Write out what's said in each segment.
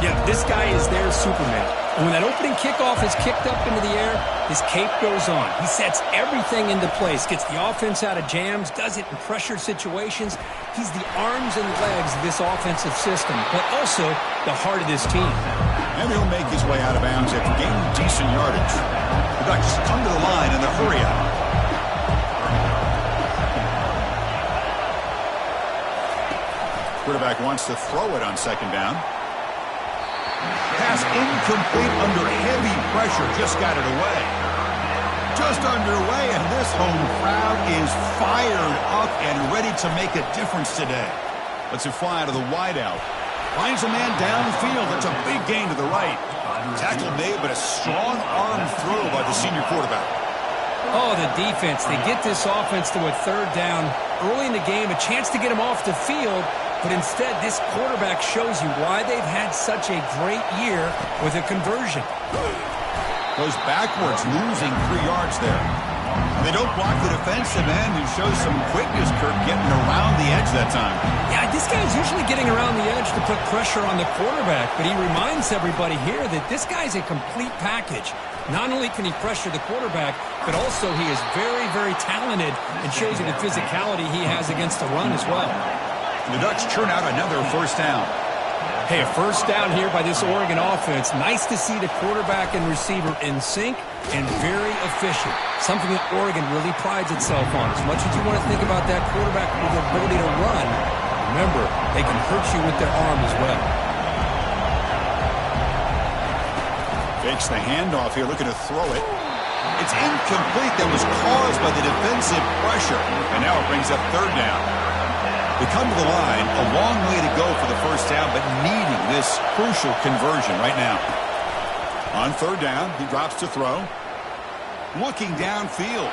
Yeah, this guy is their Superman. And when that opening kickoff is kicked up into the air, his cape goes on. He sets everything into place, gets the offense out of jams, does it in pressure situations. He's the arms and legs of this offensive system, but also the heart of this team. And he'll make his way out of bounds after gaining decent yardage. The Ducks come to the line in the hurry up. Quarterback wants to throw it on second down. Pass incomplete under heavy pressure. Just got it away. Just underway, and this home crowd is fired up and ready to make a difference today. Lets it fly to the wideout. Finds a man downfield. That's a big gain to the right. Tackle made, but a strong arm throw by the senior quarterback. Oh, the defense. They get this offense to a third down early in the game, a chance to get him off the field. But instead, this quarterback shows you why they've had such a great year with a conversion. Goes backwards, losing 3 yards there. And they don't block the defensive end, who shows some quickness, Kirk, getting around the edge that time. Yeah, this guy's usually getting around the edge to put pressure on the quarterback, but he reminds everybody here that this guy's a complete package. Not only can he pressure the quarterback, but also he is very, very talented and shows you the physicality he has against the run as well. The Ducks churn out another first down. Hey, a first down here by this Oregon offense. Nice to see the quarterback and receiver in sync and very efficient. Something that Oregon really prides itself on. As much as you want to think about that quarterback with the ability to run, remember, they can hurt you with their arm as well. Fakes the handoff here, looking to throw it. It's incomplete. That was caused by the defensive pressure. And now it brings up third down. They come to the line, a long way to go for the first down, but needing this crucial conversion right now. On third down, he drops to throw. Looking downfield.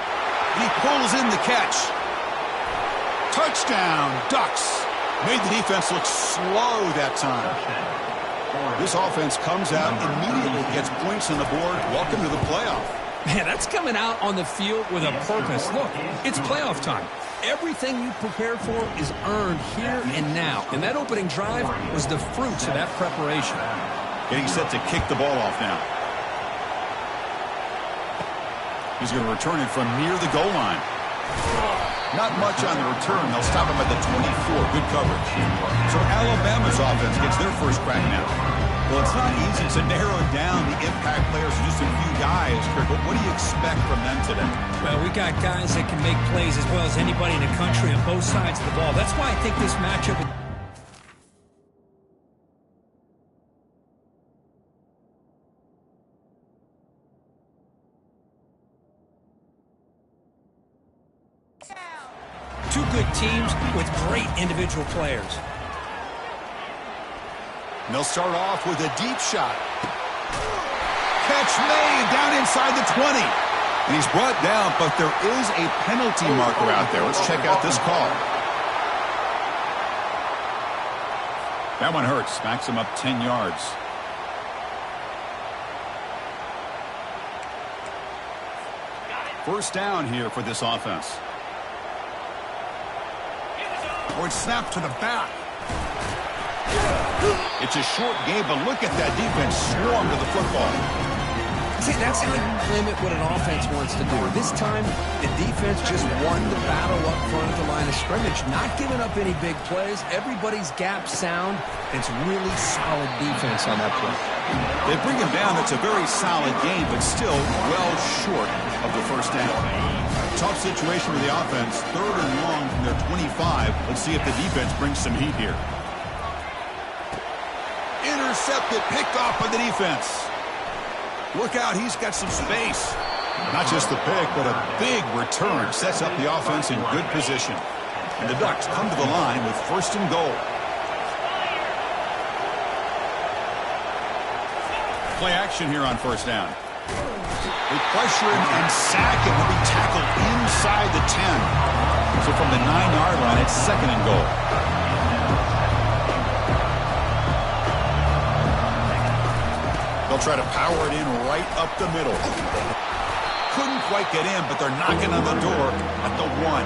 He pulls in the catch. Touchdown, Ducks. Made the defense look slow that time. This offense comes out, immediately gets points on the board. Welcome to the playoff. Man, that's coming out on the field with a purpose. Look, it's playoff time. Everything you prepared for is earned here and now. And that opening drive was the fruits of that preparation. Getting set to kick the ball off now. He's going to return it from near the goal line. Not much on the return. They'll stop him at the 24. Good coverage. So Alabama's offense gets their first crack now. Well, it's not easy to narrow down the impact players to just a few guys, Kirk, but what do you expect from them today? Well, we got guys that can make plays as well as anybody in the country on both sides of the ball. That's why I think this matchup... Two good teams with great individual players. And they'll start off with a deep shot. Catch made down inside the 20. And he's brought down, but there is a penalty marker out there. Let's check out this call. That one hurts. Backs him up 10 yards. First down here for this offense. Or it's snapped to the back. It's a short game, but look at that defense swarm to the football. See, that's how you limit what an offense wants to do. This time, the defense just won the battle up front at the line of scrimmage, not giving up any big plays. Everybody's gap sound. It's really solid defense on that play. They bring him down. It's a very solid game, but still well short of the first down. Tough situation for the offense. Third and long from their 25. Let's see if the defense brings some heat here. Intercepted, picked off by the defense. Look out, he's got some space. Not just the pick, but a big return sets up the offense in good position. And the Ducks come to the line with first and goal. Play action here on first down. They pressure him and sack him. Will be tackled inside the 10. So from the 9-yard line, it's second and goal. They'll try to power it in right up the middle. Couldn't quite get in, but they're knocking on the door at the 1.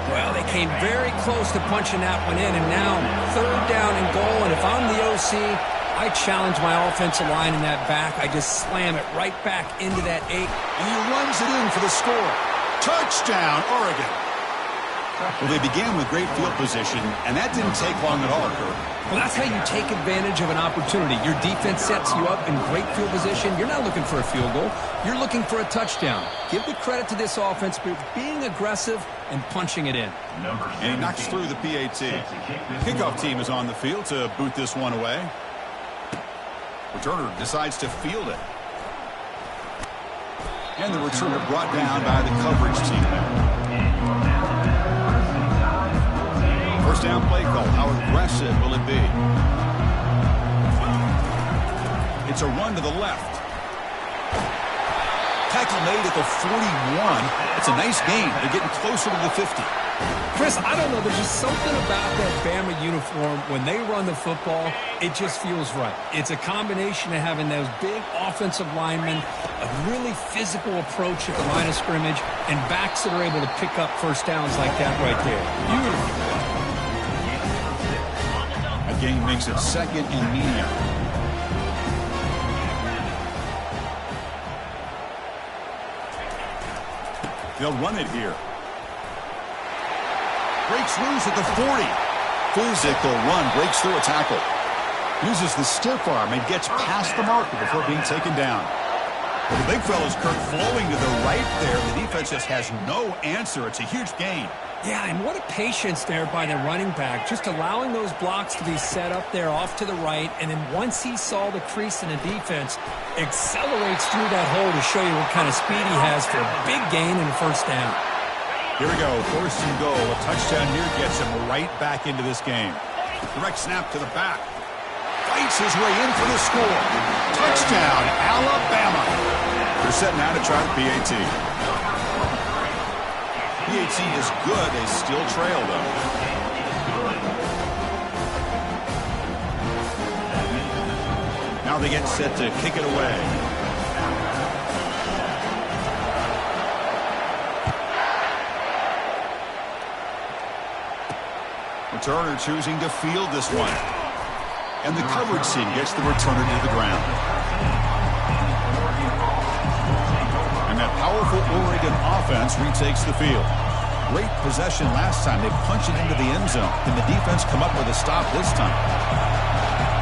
Well, they came very close to punching that one in, and now third down and goal. And if I'm the OC, I challenge my offensive line in that back. I just slam it right back into that 8. And he runs it in for the score. Touchdown, Oregon. Well, they began with great field position, and that didn't take long at all, Kurt. Well, that's how you take advantage of an opportunity. Your defense sets you up in great field position. You're not looking for a field goal. You're looking for a touchdown. Give the credit to this offense for being aggressive and punching it in. And he knocks through the PAT. Kickoff team is on the field to boot this one away. Returner decides to field it. And the returner brought down by the coverage team there. First down play call. How aggressive will it be? It's a run to the left. Tackle made at the 41. It's a nice gain. They're getting closer to the 50. Chris, I don't know. There's just something about that Bama uniform. When they run the football, it just feels right. It's a combination of having those big offensive linemen, a really physical approach at the line of scrimmage, and backs that are able to pick up first downs like that right there. Beautiful. That gain makes it second and medium. They'll run it here. Breaks loose at the 40. Physical run, breaks through a tackle. Uses the stiff arm and gets past the marker before being taken down. The big fella's Kurt flowing to the right there. The defense just has no answer. It's a huge gain. Yeah, and what a patience there by the running back, just allowing those blocks to be set up there off to the right, and then once he saw the crease in the defense, accelerates through that hole to show you what kind of speed he has for a big gain and first down. Here we go, first and goal. A touchdown here gets him right back into this game. Direct snap to the back. Fights his way in for the score. Touchdown, Alabama. They're setting out to try the PAT. PAT is good. They still trail, though. Now they get set to kick it away. Returner choosing to field this one. And the coverage team gets the returner to the ground. And that powerful Oregon offense retakes the field. Great possession last time. They punch it into the end zone. Can the defense come up with a stop this time?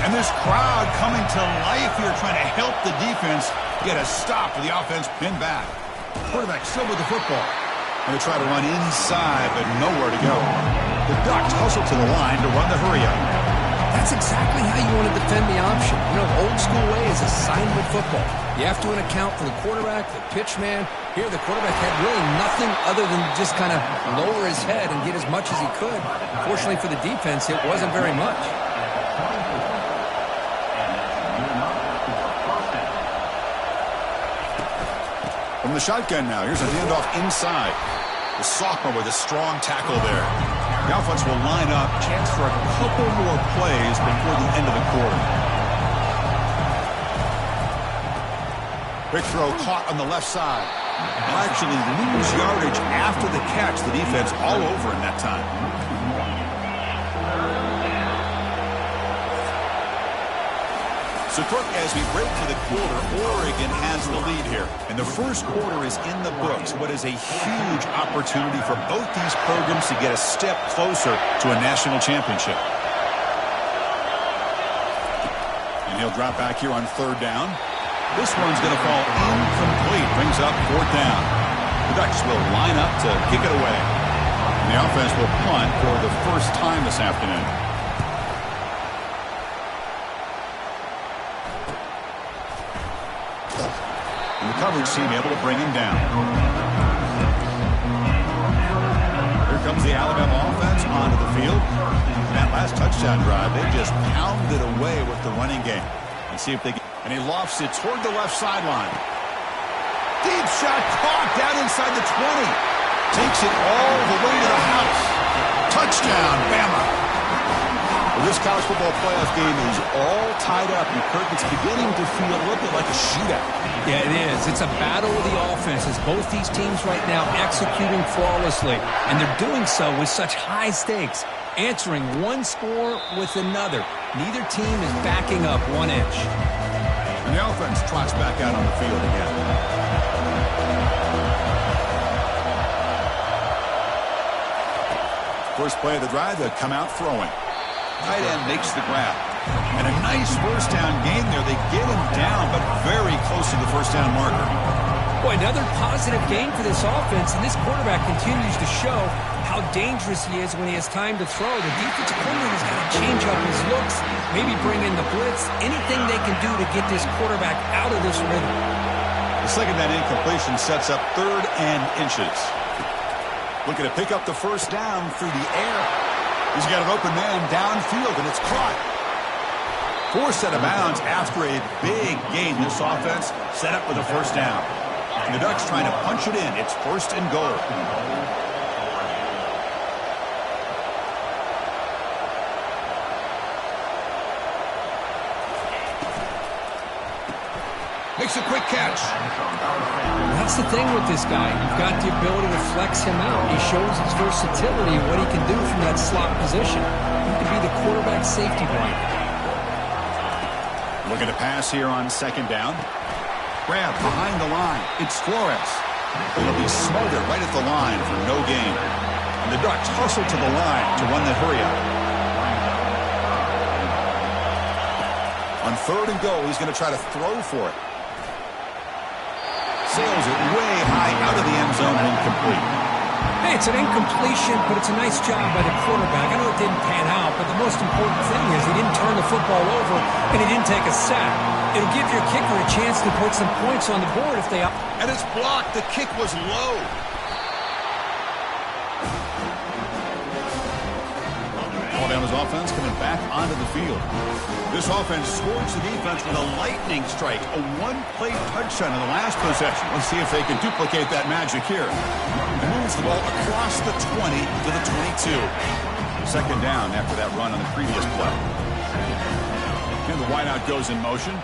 And this crowd coming to life here, trying to help the defense get a stop for the offense pinned back. Quarterback still with the football. Going to try to run inside, but nowhere to go. The Ducks hustle to the line to run the hurry-up. That's exactly how you want to defend the option. You know, old school way is assignment football. You have to account for the quarterback, the pitch man. Here, the quarterback had really nothing other than just kind of lower his head and get as much as he could. Fortunately for the defense, it wasn't very much. From the shotgun now, here's a handoff inside. The sophomore with a strong tackle there. The offense will line up, chance for a couple more plays before the end of the quarter. Quick throw caught on the left side. They'll actually lose yardage after the catch. The defense all over in that time. So, Kirk, as we break for the quarter, Oregon has the lead here. And the first quarter is in the books. What is a huge opportunity for both these programs to get a step closer to a national championship. And he'll drop back here on third down. This one's going to fall incomplete. Brings up fourth down. The Ducks will line up to kick it away. And the offense will punt for the first time this afternoon. And the coverage team able to bring him down. Here comes the Alabama offense onto the field. That last touchdown drive, they just pounded away with the running game. And see if they get. And he lofts it toward the left sideline. Deep shot caught down inside the 20. Takes it all the way to the house. Touchdown, Bama. Well, this college football playoff game is all tied up. And Kirk, it's beginning to feel a little bit like a shootout. Yeah, it is. It's a battle of the offenses. Both these teams right now executing flawlessly. And they're doing so with such high stakes. answering one score with another. Neither team is backing up 1 inch. And the offense trots back out on the field again. First play of the drive, they'll come out throwing. Tight end makes the grab. And a nice first down gain there. They get him down, but very close to the first down marker. Boy, another positive gain for this offense, and this quarterback continues to show how dangerous he is when he has time to throw. The defensive coordinator's got to change up his looks, maybe bring in the blitz, anything they can do to get this quarterback out of this rhythm. The second down incompletion sets up 3rd and inches. Looking to pick up the first down through the air. He's got an open man downfield, and it's caught. Forced out of bounds after a big gain. This offense set up with a first down. And the Ducks trying to punch it in. It's 1st and goal. Makes a quick catch. That's the thing with this guy. You've got the ability to flex him out. He shows his versatility and what he can do from that slot position. He could be the quarterback safety blanket. Looking to pass here on 2nd down. Grab behind the line. It's Flores. Will be smothered right at the line for no gain. And the Ducks hustle to the line to run the hurry up. On 3rd and goal, he's going to try to throw for it. Sails it way high out of the end zone and incomplete. Hey, it's an incompletion, but it's a nice job by the quarterback. I know it didn't pan out, but the most important thing is he didn't turn the football over and he didn't take a sack. It'll give your kicker a chance to put some points on the board if they... And it's blocked. The kick was low. Alabama's offense coming back onto the field. This offense scores the defense with a lightning strike, a one-play touchdown in the last possession. Let's see if they can duplicate that magic here. And moves the ball across the 20 to the 22. 2nd down after that run on the previous play. And the wideout goes in motion.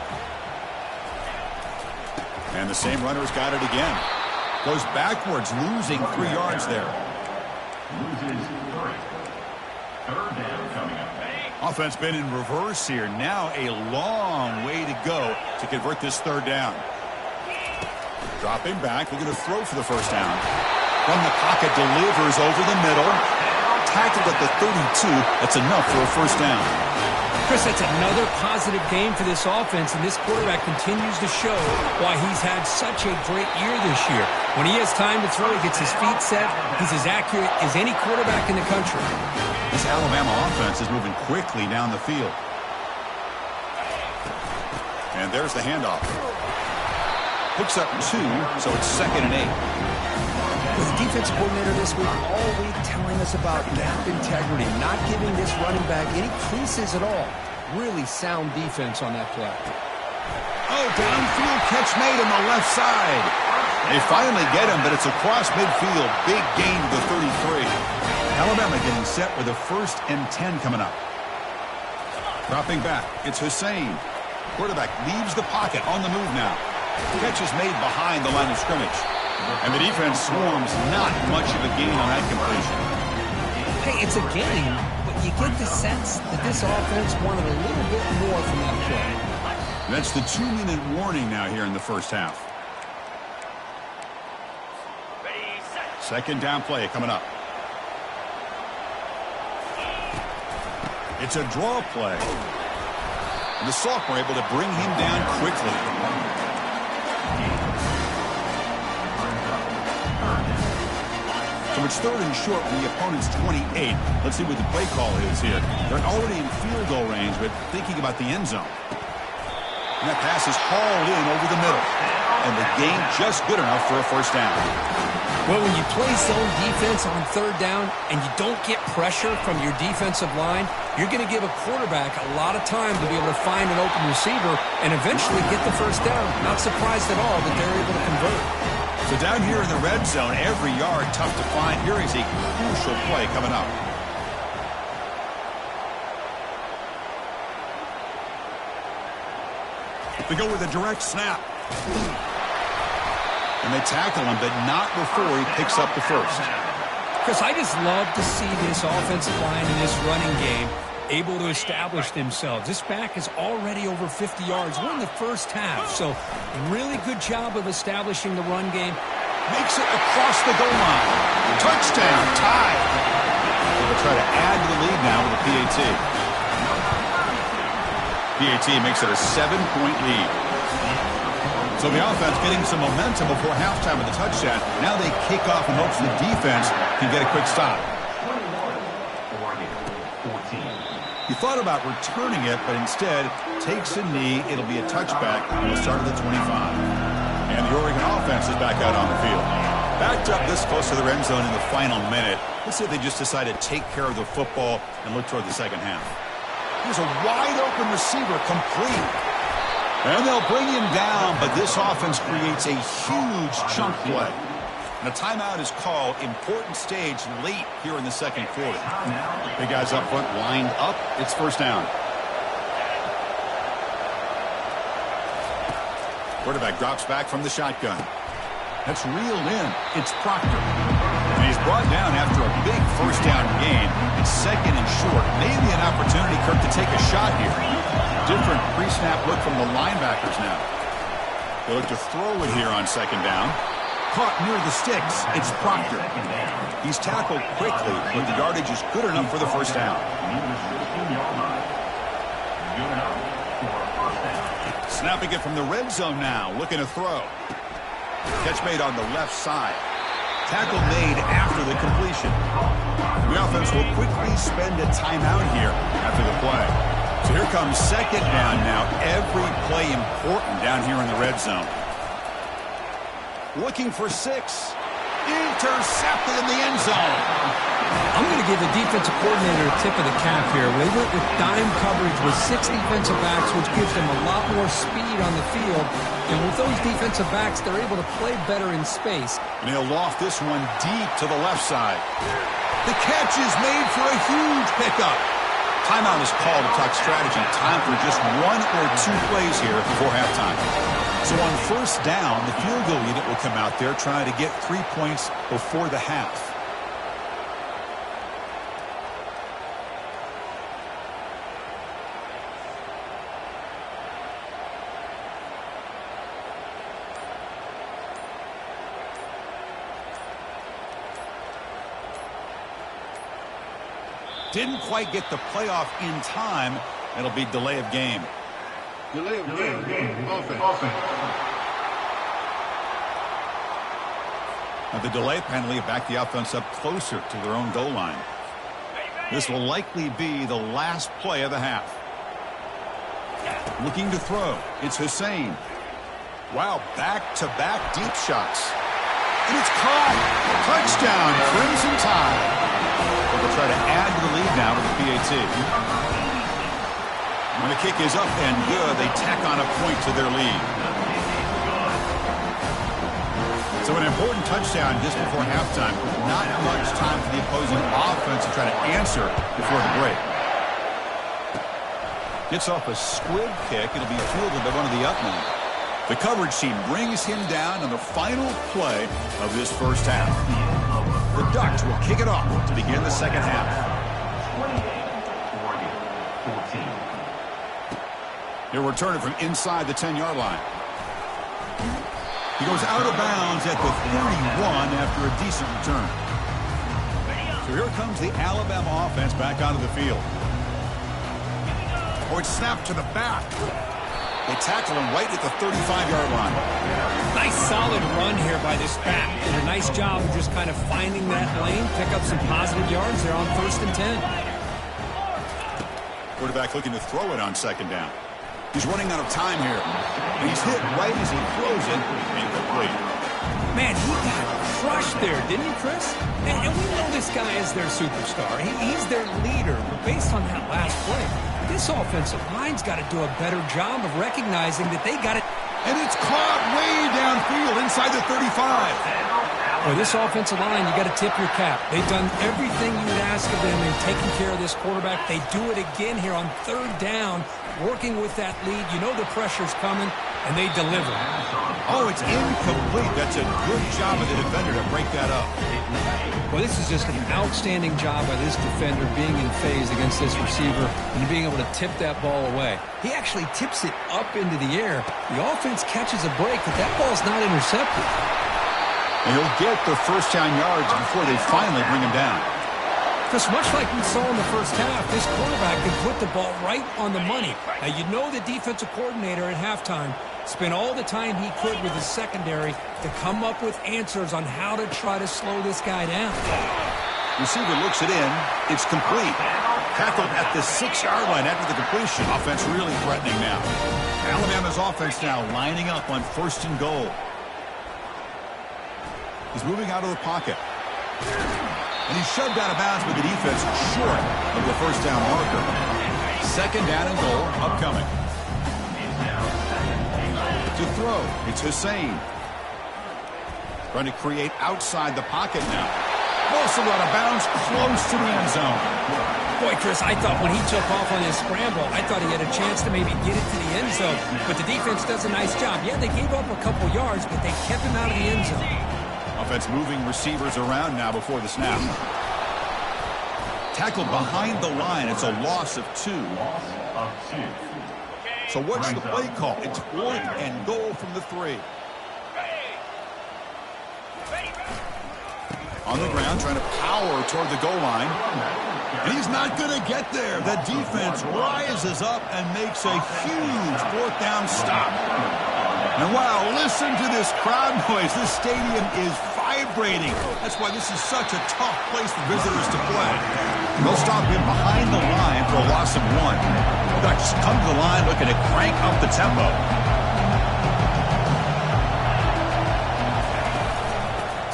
And the same runner's got it again. Goes backwards, losing 3 yards there. Offense been in reverse here. Now a long way to go to convert this 3rd down. Dropping back, looking to throw for the first down. From the pocket, delivers over the middle. Tackled at the 32. That's enough for a first down. Chris, that's another positive game for this offense, and this quarterback continues to show why he's had such a great year this year. When he has time to throw, he gets his feet set. He's as accurate as any quarterback in the country. This Alabama offense is moving quickly down the field. And there's the handoff. Picks up 2, so it's 2nd and 8. With the defense coordinator this week all week telling us about gap integrity, not giving this running back any creases at all. Really sound defense on that play. Oh, downfield catch made on the left side. They finally get him, but it's across midfield. Big gain to the 33. Alabama getting set with a 1st and 10 coming up. Dropping back, it's Hussein. Quarterback leaves the pocket on the move now. Catch is made behind the line of scrimmage. And the defense swarms, not much of a gain on that completion. Hey, it's a gain, but you get the sense that this offense wanted a little bit more from that play. That's the 2-minute warning now here in the first half. 2nd down play coming up. It's a draw play. And the sophomore able to bring him down quickly. So it's 3rd and short from the opponent's 28. Let's see what the play call is here. They're already in field goal range, but thinking about the end zone. And that pass is hauled in over the middle. And the gain just good enough for a first down. Well, when you play zone defense on 3rd down and you don't get pressure from your defensive line, you're going to give a quarterback a lot of time to be able to find an open receiver and eventually get the first down. Not surprised at all that they're able to convert. So down here in the red zone, every yard tough to find. Here is a crucial play coming up. They go with a direct snap. And they tackle him, but not before he picks up the first. Chris, I just love to see this offensive line and this running game able to establish themselves. This back is already over 50 yards. We're in the first half, so really good job of establishing the run game. Makes it across the goal line. Touchdown, tied. They'll try to add to the lead now with a PAT. PAT makes it a 7-point lead. So the offense getting some momentum before halftime with the touchdown. Now they kick off in hopes the defense can get a quick stop. He thought about returning it, but instead takes a knee. It'll be a touchback. He'll start at the 25. And the Oregon offense is back out on the field. Backed up this close to the end zone in the final minute. Let's see if they just decide to take care of the football and look toward the second half. Here's a wide-open receiver, complete. And they'll bring him down, but this offense creates a huge chunk play. And a timeout is called. Important stage late here in the second quarter. Big guys up front lined up. It's first down. Quarterback drops back from the shotgun. That's reeled in. It's Proctor. And he's brought down after a big first down gain. It's second and short. Maybe an opportunity, Kirk, to take a shot here. Different pre-snap look from the linebackers now. They look to throw it here on second down. Caught near the sticks. It's Proctor. He's tackled quickly, but the yardage is good enough for the first down. Snapping it from the red zone now. Looking to throw. Catch made on the left side. Tackle made after the completion. The offense will quickly spend a timeout here after the play. So here comes second down now. Every play important down here in the red zone. Looking for 6. Intercepted in the end zone. I'm going to give the defensive coordinator a tip of the cap here. They went with dime coverage with 6 defensive backs, which gives them a lot more speed on the field. And with those defensive backs, they're able to play better in space. And he'll loft this one deep to the left side. The catch is made for a huge pickup. Timeout is called to talk strategy. Time for just 1 or 2 plays here before halftime. So on first down, the field goal unit will come out there trying to get 3 points before the half. Didn't quite get the playoff in time. It'll be delay of game. Delay of game. Offense. Now the delay penalty will back the offense up closer to their own goal line. This will likely be the last play of the half. Looking to throw. It's Hussein. Wow, back-to-back deep shots. And it's caught. Touchdown, Crimson Tide. They'll try to add to the lead now with the PAT. When the kick is up and good, they tack on a point to their lead. So an important touchdown just before halftime. Not much time for the opposing offense to try to answer before the break. Gets off a squib kick. It'll be fielded by one of the up men. The coverage team brings him down on the final play of this first half. The Ducks will kick it off to begin the second half. He'll return it from inside the 10-yard line. He goes out of bounds at the 31 after a decent return. So here comes the Alabama offense back onto the field. Or it's snapped to the back. They tackle him right at the 35-yard line. Nice solid run here by this back. Did a nice job of just kind of finding that lane, pick up some positive yards. They're on 1st and 10. Quarterback looking to throw it on second down. He's running out of time here. And he's hit right as he throws it. Incomplete. Man, he got crushed there, didn't he, Chris? And we know this guy is their superstar. He's their leader. But based on that last play, this offensive line's got to do a better job of recognizing that they got it. And it's caught way downfield inside the 35. Well, this offensive line, you got to tip your cap. They've done everything you would ask of them in taking care of this quarterback. They do it again here on 3rd down, working with that lead. You know the pressure's coming. and they deliver. Oh, it's incomplete. That's a good job of the defender to break that up. Well, this is just an outstanding job by this defender being in phase against this receiver and being able to tip that ball away. He actually tips it up into the air. The offense catches a break, but that ball's not intercepted. And he'll get the first down yards before they finally bring him down. Just much like we saw in the first half, this quarterback can put the ball right on the money. Now, you know the defensive coordinator at halftime spent all the time he could with his secondary to come up with answers on how to try to slow this guy down. Receiver looks it in. It's complete. Tackled at the 6-yard line after the completion. Offense really threatening now. Alabama's offense now lining up on 1st and goal. He's moving out of the pocket. And he's shoved out of bounds with the defense short of the first down marker. 2nd down and goal upcoming. To throw, it's Hussein. Trying to create outside the pocket now. Also out of bounds, close to the end zone. Boy, Chris, I thought when he took off on his scramble, I thought he had a chance to maybe get it to the end zone. But the defense does a nice job. Yeah, they gave up a couple yards, but they kept him out of the end zone. Offense moving receivers around now before the snap. Tackled behind the line. It's a loss of 2. So what's the play call? It's 4th and goal from the 3. On the ground, trying to power toward the goal line. And he's not going to get there. The defense rises up and makes a huge 4th down stop. And wow, listen to this crowd noise. This stadium is vibrating. That's why this is such a tough place for visitors to play. They'll stop him behind the line for a loss of 1. They'll just come to the line looking to crank up the tempo.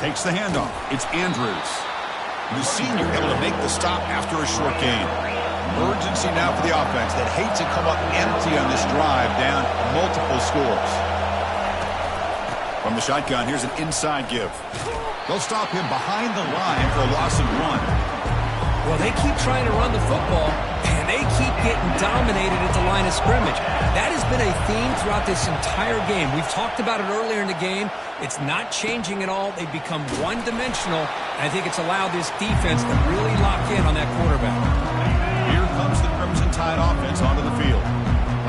Takes the handoff. It's Andrews. The senior able to make the stop after a short gain. Urgency now for the offense that hates to come up empty on this drive, down multiple scores. From the shotgun, here's an inside give. They'll stop him behind the line for a loss of 1. Well, they keep trying to run the football, and they keep getting dominated at the line of scrimmage. That has been a theme throughout this entire game. We've talked about it earlier in the game. It's not changing at all. They've become one-dimensional. I think it's allowed this defense to really lock in on that quarterback. Here comes the Crimson Tide offense onto the field.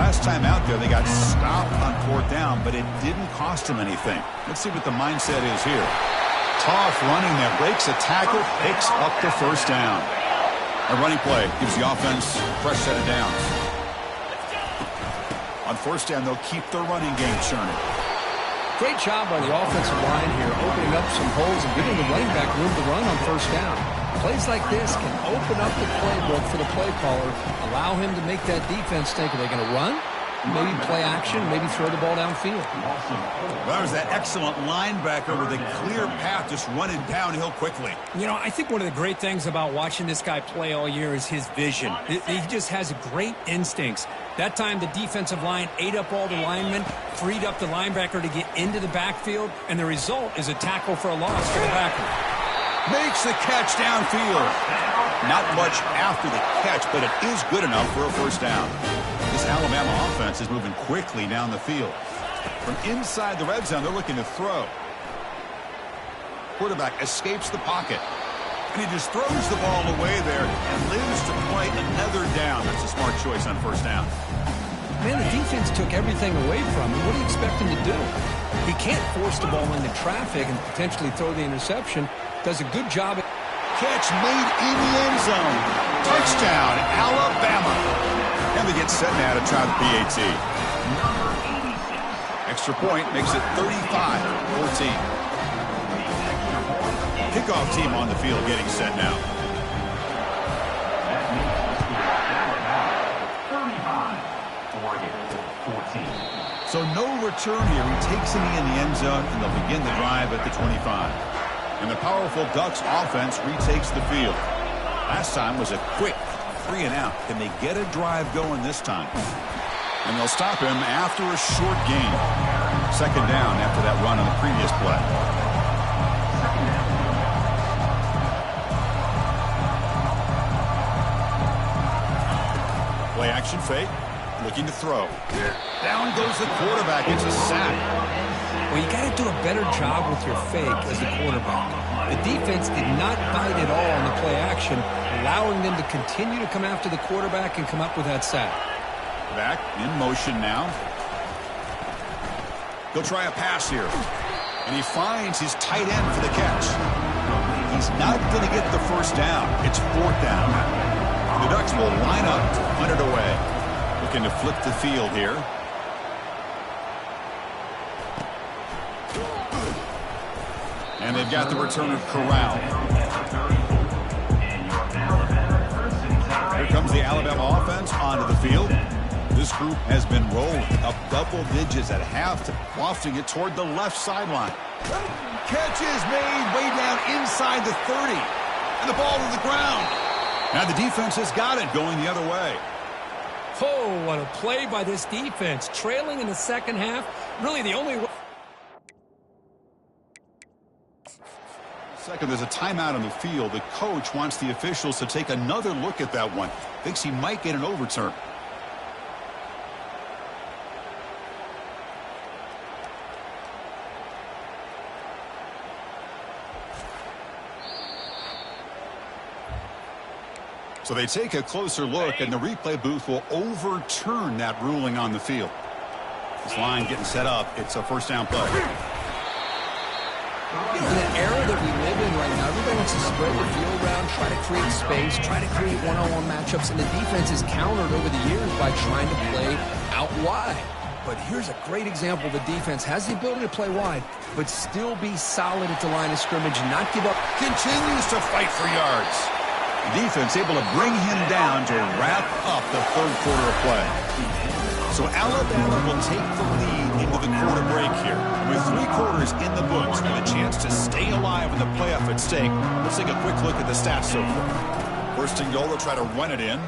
Last time out there, they got stopped on 4th down, but it didn't cost them anything. Let's see what the mindset is here. Tough running that breaks a tackle, picks up the first down. A running play gives the offense a fresh set of downs. On 1st down, they'll keep their running game churning. Great job by the offensive line here, opening up some holes and giving the running back room to run on 1st down. Plays like this can open up the playbook for the play caller, allow him to make that defense think, are they going to run? Maybe play action, maybe throw the ball downfield. Well, that was that excellent linebacker with a clear path just running downhill quickly. You know, I think one of the great things about watching this guy play all year is his vision. He just has great instincts. That time, the defensive line ate up all the linemen, freed up the linebacker to get into the backfield, and the result is a tackle for a loss for the backer. Makes the catch downfield. Not much after the catch, but it is good enough for a first down. This Alabama offense is moving quickly down the field. From inside the red zone, they're looking to throw. Quarterback escapes the pocket. And he just throws the ball away there and lives to play another down. That's a smart choice on first down. Man, the defense took everything away from him. What do you expect him to do? He can't force the ball into traffic and potentially throw the interception. Does a good job. Catch made in the end zone. Touchdown, Alabama. And they get set now to try the PAT. Extra point makes it 35-14. Kickoff team on the field getting set now. So no return here. He takes it in the end zone, and they'll begin the drive at the 25. And the powerful Ducks offense retakes the field. Last time was a quick 3-and-out. Can they get a drive going this time? And they'll stop him after a short gain. 2nd down after that run on the previous play. Play action fake. Looking to throw. Down goes the quarterback. It's a sack. Well, you got to do a better job with your fake as the quarterback. The defense did not bite at all on the play action, allowing them to continue to come after the quarterback and come up with that sack. Back in motion now. He'll try a pass here. And he finds his tight end for the catch. He's not going to get the first down. It's fourth down. The Ducks will line up to punt it away. Looking to flip the field here. And they've got the returner corralled. Here comes the Alabama offense onto the field. This group has been rolling up double digits at half, wafting it toward the left sideline. Catch is made way down inside the 30. And the ball to the ground. Now the defense has got it going the other way. Oh, what a play by this defense. Trailing in the second half, really the only way. Second, there's a timeout on the field. The coach wants the officials to take another look at that one. Thinks he might get an overturn. So they take a closer look, and the replay booth will overturn that ruling on the field. This line getting set up. It's a first down play. In the era that we live in right now, everybody wants to spread the field around, try to create space, try to create one-on-one matchups, and the defense is countered over the years by trying to play out wide. But here's a great example. The defense has the ability to play wide, but still be solid at the line of scrimmage and not give up. Continues to fight for yards. The defense able to bring him down to wrap up the third quarter of play. So Alabama will take the lead into the quarter break here. With 3 quarters in the books with a chance to stay alive in the playoff at stake, let's take a quick look at the stats so far. First and goal, they'll try to run it in.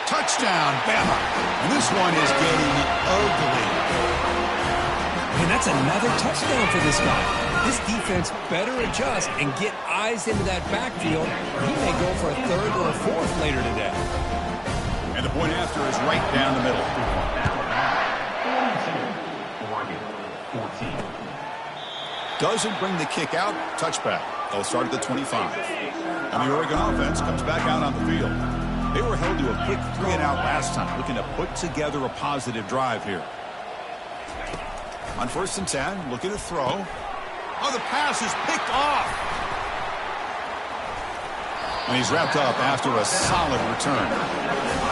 Touchdown, Bama. And this one is getting ugly. And that's another touchdown for this guy. This defense better adjust and get eyes into that backfield. He may go for a third or a fourth later today. And the point after is right down the middle. Doesn't bring the kick out. Touchback. They'll start at the 25. And the Oregon offense comes back out on the field. They were held to a quick 3-and-out last time, looking to put together a positive drive here. On 1st and 10, looking to throw. Oh, the pass is picked off. And he's wrapped up after a solid return.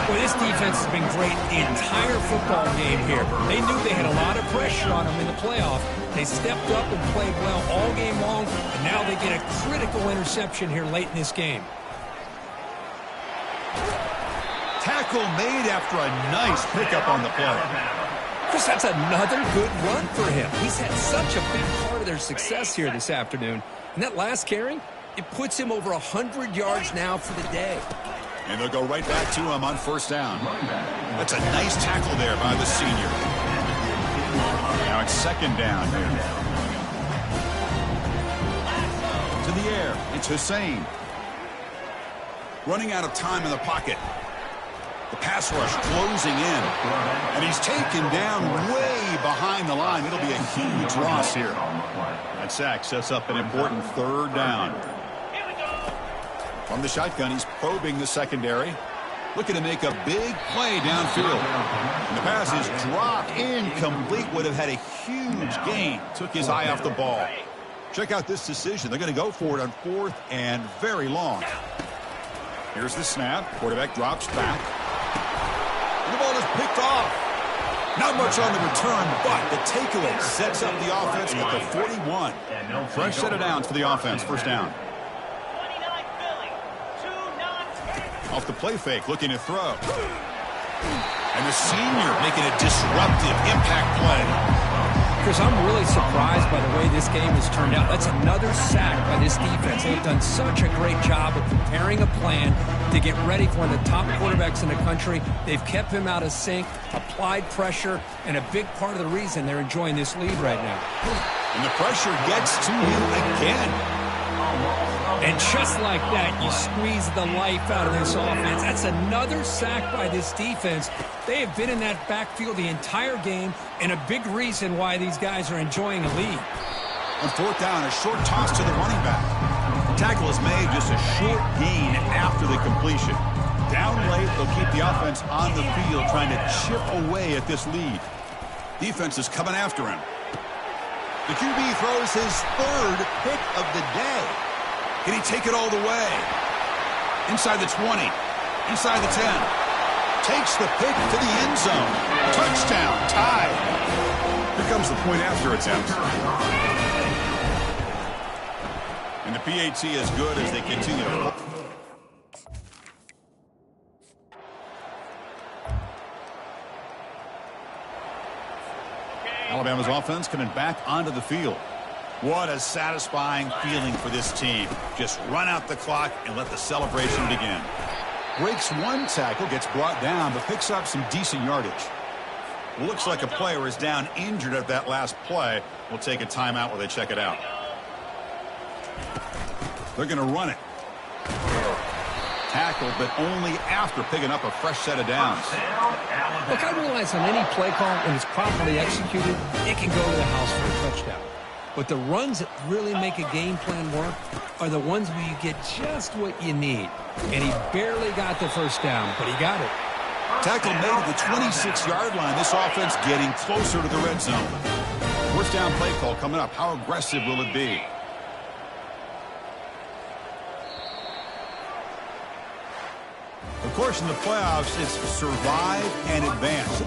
Well, this defense has been great the entire football game here. They knew they had a lot of pressure on them in the playoff. They stepped up and played well all game long, and now they get a critical interception here late in this game. Tackle made after a nice pickup on the play. Chris, that's another good run for him. He's had such a big part of their success here this afternoon. And that last carry, it puts him over 100 yards now for the day. And they'll go right back to him on 1st down. That's a nice tackle there by the senior. Now it's 2nd down here. To the air, it's Hussein. Running out of time in the pocket. The pass rush closing in. And he's taken down way behind the line. It'll be a huge loss here. That sack sets up an important 3rd down. From the shotgun, he's probing the secondary. Looking to make a big play downfield. And the pass is dropped incomplete. Would have had a huge gain. Took his eye off the ball. Check out this decision. They're going to go for it on 4th and very long. Here's the snap. Quarterback drops back. And the ball is picked off. Not much on the return, but the takeaway sets up the offense with the 41. Fresh set of downs for the offense. 1st down. Off the play fake, looking to throw. And the senior making a disruptive impact play. Chris, I'm really surprised by the way this game has turned out. That's another sack by this defense. They've done such a great job of preparing a plan to get ready for one of the top quarterbacks in the country. They've kept him out of sync, applied pressure, and a big part of the reason they're enjoying this lead right now. And the pressure gets to him again. And just like that, you squeeze the life out of this offense. That's another sack by this defense. They have been in that backfield the entire game, and a big reason why these guys are enjoying a lead. On fourth down, a short toss to the running back. The tackle is made, just a short gain after the completion. Down late, they'll keep the offense on the field trying to chip away at this lead. Defense is coming after him. The QB throws his third pick of the day. Can he take it all the way? Inside the 20. Inside the 10. Takes the pick to the end zone. Touchdown. Tied. Here comes the point after attempt. And the PAT is good as they continue to... Alabama's offense coming back onto the field. What a satisfying feeling for this team. Just run out the clock and let the celebration begin. Breaks one tackle, gets brought down, but picks up some decent yardage. Looks like a player is down injured at that last play. We'll take a timeout while they check it out. They're going to run it. Tackle, but only after picking up a fresh set of downs. Look, I realize on any play call, when it's properly executed, it can go to the house for a touchdown. But the runs that really make a game plan work are the ones where you get just what you need. And he barely got the first down, but he got it. Tackle made at the 26-yard line. This offense getting closer to the red zone. First down play call coming up. How aggressive will it be? Of course, in the playoffs, it's survive and advance.